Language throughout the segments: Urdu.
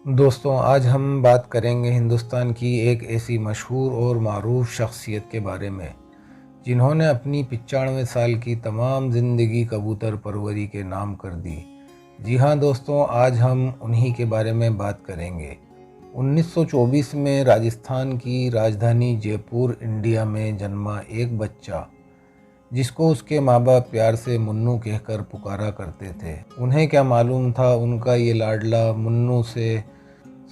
دوستوں، آج ہم بات کریں گے ہندوستان کی ایک ایسی مشہور اور معروف شخصیت کے بارے میں جنہوں نے اپنی 95 سال کی تمام زندگی کبوتر پروری کے نام کر دی۔ جی ہاں دوستوں، آج ہم انہی کے بارے میں بات کریں گے۔ 1924 میں راجستھان کی راجدھانی جے پور انڈیا میں جنما ایک بچہ جس کو اس کے ماں باپ پیار سے منو کہہ کر پکارا کرتے تھے۔ انہیں کیا معلوم تھا ان کا یہ لاڈلا منو سے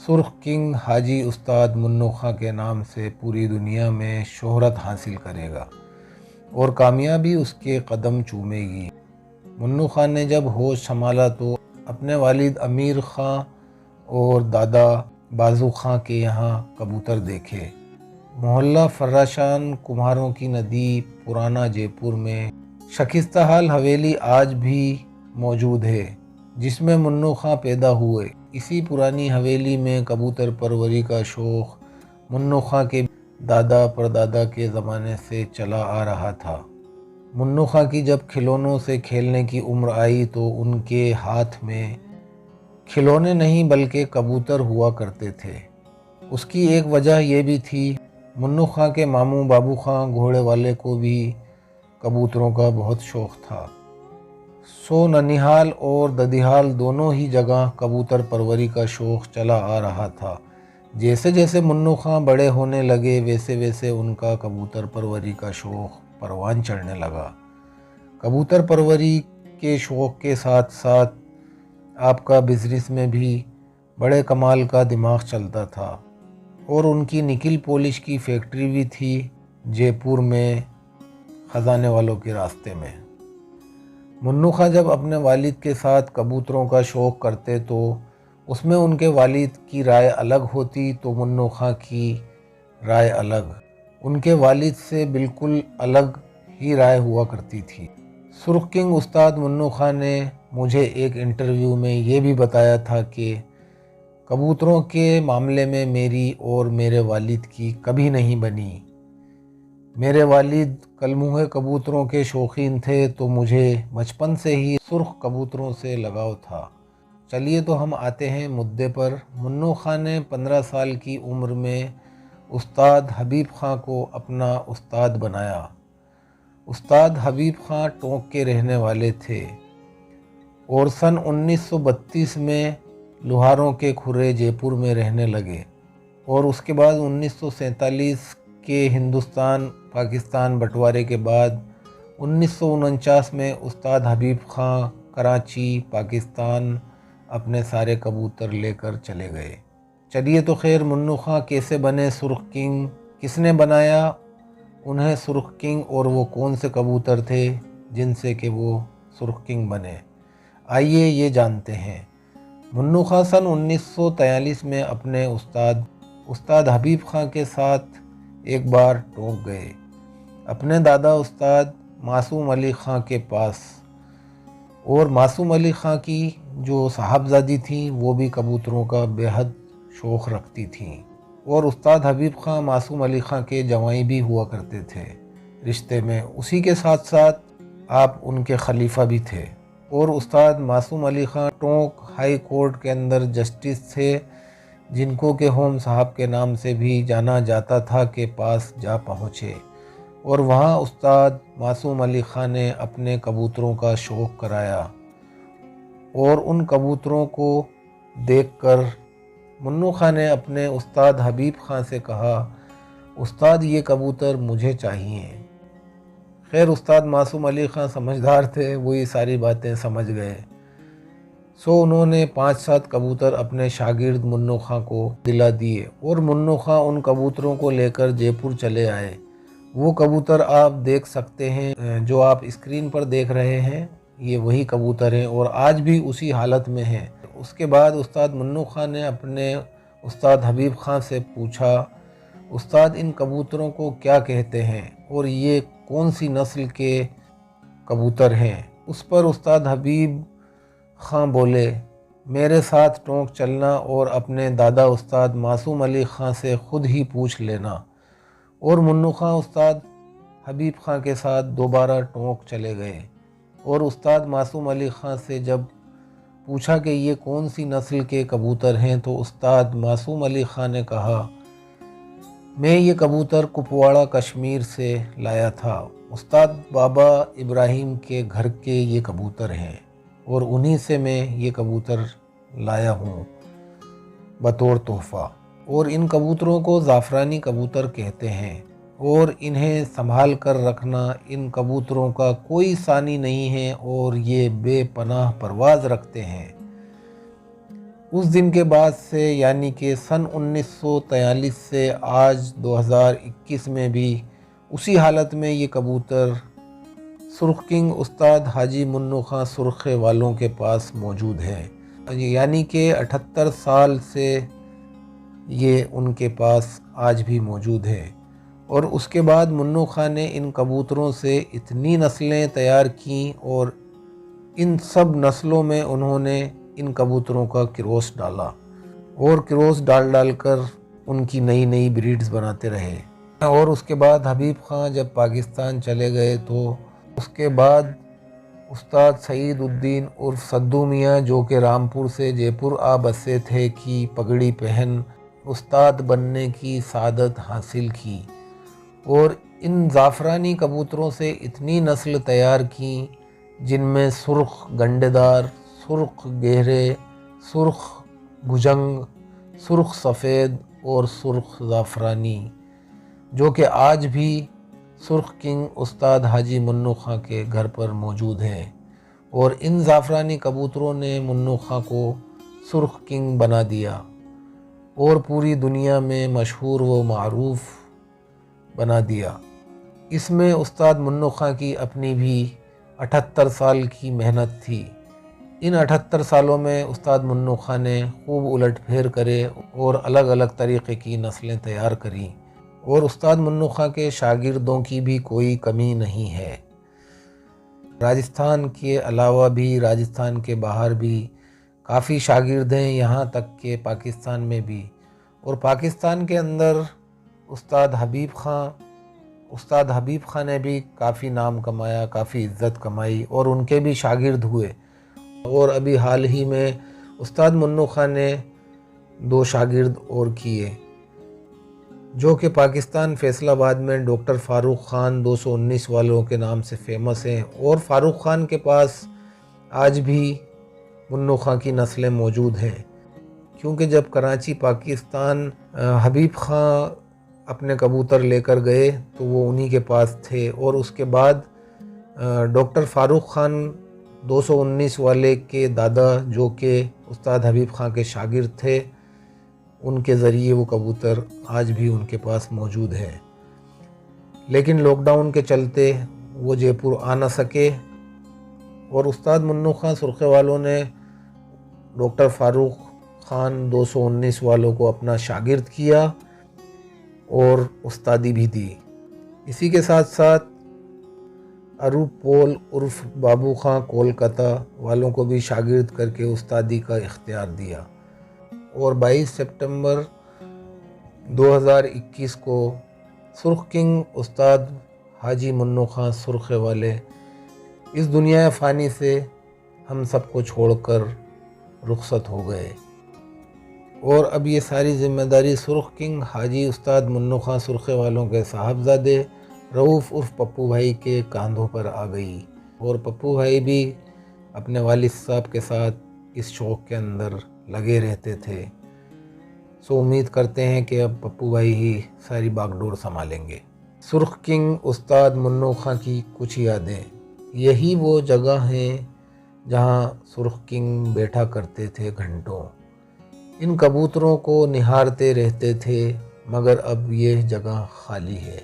سرخ کنگ حاجی استاد منو خاں کے نام سے پوری دنیا میں شہرت حاصل کرے گا اور کامیابی اس کے قدم چومے گی۔ منو خاں نے جب ہوش سنبھالا تو اپنے والد امیر خاں اور دادا بازو خاں کے یہاں کبوتر دیکھے۔ محلہ فراشان کمہاروں کی ندی پرانا جے پور میں شکستہ حال حویلی آج بھی موجود ہے جس میں منو خاں پیدا ہوئے۔ اسی پرانی حویلی میں کبوتر پروری کا شوق منو خاں کے دادا پردادا کے زمانے سے چلا آ رہا تھا۔ منو خاں کی جب کھلونوں سے کھیلنے کی عمر آئی تو ان کے ہاتھ میں کھلونے نہیں بلکہ کبوتر ہوا کرتے تھے۔ اس کی ایک وجہ یہ بھی تھی، منو خاں کے ماموں بابو خاں گھوڑے والے کو بھی کبوتروں کا بہت شوق تھا۔ سو ننیہال اور ددیہال دونوں ہی جگہ کبوتر پروری کا شوق چلا آ رہا تھا۔ جیسے جیسے منو خاں بڑے ہونے لگے ویسے ویسے ان کا کبوتر پروری کا شوق پروان چڑھنے لگا۔ کبوتر پروری کے شوق کے ساتھ ساتھ آپ کا بزنس میں بھی بڑے کمال کا دماغ چلتا تھا اور ان کی نکل پولش کی فیکٹری بھی تھی جے پور میں خزانے والوں کے راستے میں۔ منو خاں جب اپنے والد کے ساتھ کبوتروں کا شوق کرتے تو اس میں ان کے والد کی رائے الگ ہوتی تو منو خاں کی رائے الگ، ان کے والد سے بالکل الگ ہی رائے ہوا کرتی تھی۔ سرخ کنگ استاد منو خاں نے مجھے ایک انٹرویو میں یہ بھی بتایا تھا کہ کبوتروں کے معاملے میں میری اور میرے والد کی کبھی نہیں بنی۔ میرے والد کلموہے کبوتروں کے شوقین تھے تو مجھے بچپن سے ہی سرخ کبوتروں سے لگاؤ تھا۔ چلیے تو ہم آتے ہیں مدعے پر۔ منو خاں نے 15 سال کی عمر میں استاد حبیب خاں کو اپنا استاد بنایا۔ استاد حبیب خاں ٹونک کے رہنے والے تھے اور سن 1932 میں لوہاروں کے کھرے جے پور میں رہنے لگے اور اس کے بعد 1947 کے ہندوستان پاکستان بٹوارے کے بعد 1949 میں استاد حبیب خاں کراچی پاکستان اپنے سارے کبوتر لے کر چلے گئے۔ چلیے تو خیر، منو خاں کیسے بنے سرخ کنگ، کس نے بنایا انہیں سرخ کنگ، اور وہ کون سے کبوتر تھے جن سے کہ وہ سرخ کنگ بنے، آئیے یہ جانتے ہیں۔ منو خاں سن 1943 میں اپنے استاد حبیب خاں کے ساتھ ایک بار ٹونک گئے اپنے دادا استاد معصوم علی خاں کے پاس، اور معصوم علی خاں کی جو صاحبزادی تھیں وہ بھی کبوتروں کا بے حد شوق رکھتی تھیں، اور استاد حبیب خاں معصوم علی خاں کے جوائی بھی ہوا کرتے تھے رشتے میں، اسی کے ساتھ ساتھ آپ ان کے خلیفہ بھی تھے۔ اور استاد معصوم Ali Khan tonic high court کے اندر جسٹس تھے جن کو کہ ہوم صاحب کے نام سے بھی جانا جاتا تھا کے پاس جا پہنچے، اور وہاں استاد معصوم علی خاں نے اپنے کبوتروں کا شوق کرایا، اور ان کبوتروں کو دیکھ کر منو خاں نے اپنے استاد حبیب خاں سے کہا، استاد یہ کبوتر مجھے چاہیے۔ خیر استاد معصوم علی خاں سمجھدار تھے، وہ یہ ساری باتیں سمجھ گئے، سو انہوں نے 5-7 کبوتر اپنے شاگرد منو خاں کو دلا دیے اور منو خاں ان کبوتروں کو لے کر جے پور چلے آئے۔ وہ کبوتر آپ دیکھ سکتے ہیں، جو آپ اسکرین پر دیکھ رہے ہیں یہ وہی کبوتر ہیں اور آج بھی اسی حالت میں ہیں۔ اس کے بعد استاد منو خاں نے اپنے استاد حبیب خاں سے پوچھا، استاد ان کبوتروں کو کیا کہتے ہیں اور یہ کون سی نسل کے کبوتر ہیں؟ اس پر استاد حبیب خاں بولے، میرے ساتھ ٹونک چلنا اور اپنے دادا استاد معصوم علی خاں سے خود ہی پوچھ لینا، اور منو خاں استاد حبیب خاں کے ساتھ دوبارہ ٹونک چلے گئے، اور استاد معصوم علی خاں سے جب پوچھا کہ یہ کون سی نسل کے کبوتر ہیں تو استاد معصوم علی خان نے کہا میں یہ کبوتر کپواڑہ کشمیر سے لایا تھا۔ استاد بابا ابراہیم کے گھر کے یہ کبوتر ہیں اور انہی سے میں یہ کبوتر لایا ہوں بطور تحفہ، اور ان کبوتروں کو زعفرانی کبوتر کہتے ہیں اور انہیں سنبھال کر رکھنا ان کبوتروں کا کوئی ثانی نہیں ہے اور یہ بے پناہ پرواز رکھتے ہیں۔ اس دن کے بعد سے یعنی کہ سن 1943 سے آج 2021 میں بھی اسی حالت میں یہ کبوتر سرخ کنگ استاد حاجی منو خان سرخے والوں کے پاس موجود ہے، یعنی کہ 78 سال سے یہ ان کے پاس آج بھی موجود ہے۔ اور اس کے بعد منو خان نے ان کبوتروں سے اتنی نسلیں تیار کیں اور ان سب نسلوں میں انہوں نے ان کبوتروں کا کراس ڈالا اور کراس ڈال کر ان کی نئی نئی بریڈز بناتے رہے۔ اور اس کے بعد حبیب خان جب پاکستان چلے گئے تو اس کے بعد استاد سعید الدین عرف سدو میاں جو کہ رامپور سے جے پور آ بسے تھے کی پگڑی پہن استاد بننے کی سعادت حاصل کی اور ان زعفرانی کبوتروں سے اتنی نسل تیار کی جن میں سرخ گنڈے دار، سرخ گہرے، سرخ بھجنگ، سرخ سفید اور سرخ زعفرانی، جو کہ آج بھی سرخ کنگ استاد حاجی منو خان کے گھر پر موجود ہیں۔ اور ان زعفرانی کبوتروں نے منو خان کو سرخ کنگ بنا دیا اور پوری دنیا میں مشہور و معروف بنا دیا۔ اس میں استاد منو خان کی اپنی بھی 78 سال کی محنت تھی۔ ان 78 سالوں میں استاد منو خان نے خوب الٹ پھیر کرے اور الگ الگ طریقے کی نسلیں تیار کریں، اور استاد منو خان کے شاگردوں کی بھی کوئی کمی نہیں ہے۔ راجستھان کے علاوہ بھی راجستھان کے باہر بھی کافی شاگرد ہیں، یہاں تک کہ پاکستان میں بھی، اور پاکستان کے اندر استاد حبیب خان نے بھی کافی نام کمایا، کافی عزت کمائی اور ان کے بھی شاگرد ہوئے۔ اور ابھی حال ہی میں استاد منو خان نے 2 شاگرد اور کیے جو کہ پاکستان فیصل آباد میں ڈاکٹر فاروق خان 219 والوں کے نام سے فیمس ہیں، اور فاروق خان کے پاس آج بھی منو خان کی نسلیں موجود ہیں، کیونکہ جب کراچی پاکستان حبیب خان اپنے کبوتر لے کر گئے تو وہ انہی کے پاس تھے، اور اس کے بعد ڈاکٹر فاروق خان 219 والے کے دادا جو کہ استاد حبیب خان کے شاگرد تھے، ان کے ذریعے وہ کبوتر آج بھی ان کے پاس موجود ہے۔ لیکن لاک ڈاؤن کے چلتے وہ جے پور آ نہ سکے، اور استاد منو خان سرخے والوں نے ڈاکٹر فاروق خان 219 والوں کو اپنا شاگرد کیا اور استادی بھی دی۔ اسی کے ساتھ ساتھ اروپ پول عرف بابو خان کولکتہ والوں کو بھی شاگرد کر کے استادی کا اختیار دیا، اور 22 سپٹمبر 2021 کو سرخ کنگ استاد حاجی منو خان سرخے والے اس دنیا فانی سے ہم سب کو چھوڑ کر رخصت ہو گئے، اور اب یہ ساری ذمہ داری سرخ کنگ حاجی استاد منو خان سرخے والوں کے صاحبزادے رؤوف عرف پپو بھائی کے کاندھوں پر آ گئی، اور پپو بھائی بھی اپنے والد صاحب کے ساتھ اس شوق کے اندر لگے رہتے تھے۔ سو امید کرتے ہیں کہ اب پپو بھائی ہی ساری باغ ڈور سنبھالیں گے۔ سرخ کنگ استاد منو خان کی کچھ یادیں، یہی وہ جگہ ہیں جہاں سرخ کنگ بیٹھا کرتے تھے گھنٹوں، ان کبوتروں کو نہارتے رہتے تھے، مگر اب یہ جگہ خالی ہے،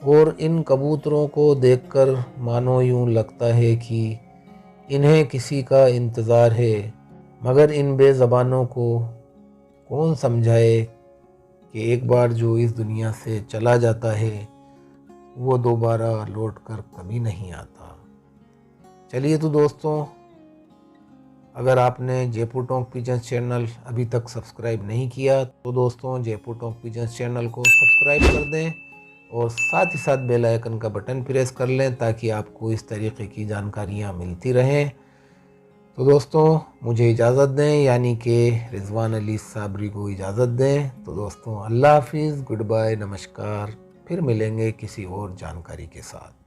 اور ان کبوتروں کو دیکھ کر مانو یوں لگتا ہے کہ انہیں کسی کا انتظار ہے، مگر ان بے زبانوں کو کون سمجھائے کہ ایک بار جو اس دنیا سے چلا جاتا ہے وہ دوبارہ لوٹ کر کبھی نہیں آتا۔ چلیے تو دوستوں، اگر آپ نے جے پور ٹانک پیجنز چینل ابھی تک سبسکرائب نہیں کیا تو دوستوں جے پور ٹانک پیجنز چینل کو سبسکرائب کر دیں، اور ساتھ ہی ساتھ بیل آئیکن کا بٹن پریس کر لیں تاکہ آپ کو اس طریقے کی جانکاریاں ملتی رہیں۔ تو دوستوں مجھے اجازت دیں، یعنی کہ رضوان علی صابری کو اجازت دیں۔ تو دوستوں اللہ حافظ، گڈ بائے، نمسکار، پھر ملیں گے کسی اور جانکاری کے ساتھ۔